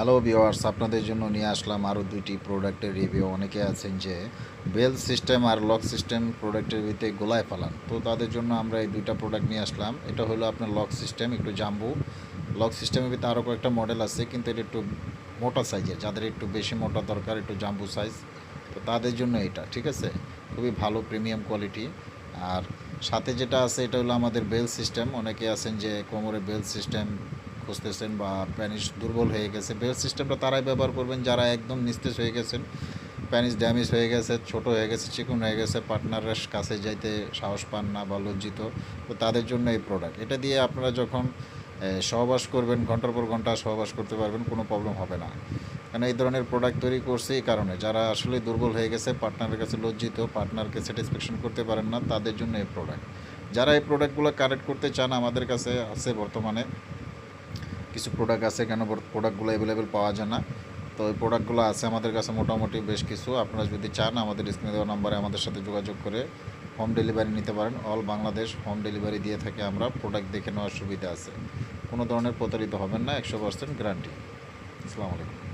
Hello viewers, আপনাদের জন্য নিয়ে আসলাম আরও দুইটি প্রোডাক্টের রিভিউ। অনেকে আছেন যে বেল সিস্টেম আর লক সিস্টেম প্রোডাক্টের ভিতরে গোলায় ফেলান, তো তাদের জন্য আমরা এই দুইটা প্রোডাক্ট নিয়ে আসলাম। এটা হলো আপনার লক সিস্টেম, একটু জাম্বু। লক সিস্টেমের ভিতরে আরও কয়েকটা মডেল আছে, কিন্তু এটা একটু মোটা সাইজের, যাদের একটু বেশি মোটা দরকার, একটু জাম্বু সাইজ, তো তাদের জন্য এটা ঠিক আছে। খুবই ভালো প্রিমিয়াম কোয়ালিটি। আর সাথে যেটা আছে এটা হলো আমাদের বেল সিস্টেম। অনেকে আছেন যে কোমরে বেল সিস্টেম খুঁজতেছেন বা প্যানিস দুর্বল হয়ে গেছে। বেল সিস্টেমটা তারাই ব্যবহার করবেন যারা একদম নিস্তেজ হয়ে গেছেন, প্যানিস ড্যামেজ হয়ে গেছে, ছোট হয়ে গেছে, চিকন হয়ে গেছে, পার্টনারের কাছে যাইতে সাহস পান না বা লজ্জিত, তো তাদের জন্য এই প্রোডাক্ট। এটা দিয়ে আপনারা যখন সহবাস করবেন, ঘন্টার পর ঘন্টা সহবাস করতে পারবেন, কোনো প্রবলেম হবে না। কারণ এই ধরনের প্রোডাক্ট তৈরি করছে এই কারণে, যারা আসলে দুর্বল হয়ে গেছে, পার্টনারের কাছে লজ্জিত, পার্টনারকে স্যাটিসফ্যাকশন করতে পারেন না, তাদের জন্য এই প্রোডাক্ট। যারা এই প্রোডাক্টগুলো কালেক্ট করতে চান, আমাদের কাছে আছে বর্তমানে কিছু প্রোডাক্ট আছে। কেন প্রোডাক্টগুলো অ্যাভেলেবেল পাওয়া যায় না, তো ওই প্রোডাক্টগুলো আছে আমাদের কাছে মোটামুটি বেশ কিছু। আপনারা যদি চান আমাদের স্ক্রিনে দেওয়া নাম্বারে আমাদের সাথে যোগাযোগ করে হোম ডেলিভারি নিতে পারেন। অল বাংলাদেশ হোম ডেলিভারি দিয়ে থাকে আমরা। প্রোডাক্ট দেখে নেওয়ার সুবিধা আছে, কোনো ধরনের প্রতারিত হবেন না, 100% গ্যারান্টি। আসসালামু আলাইকুম।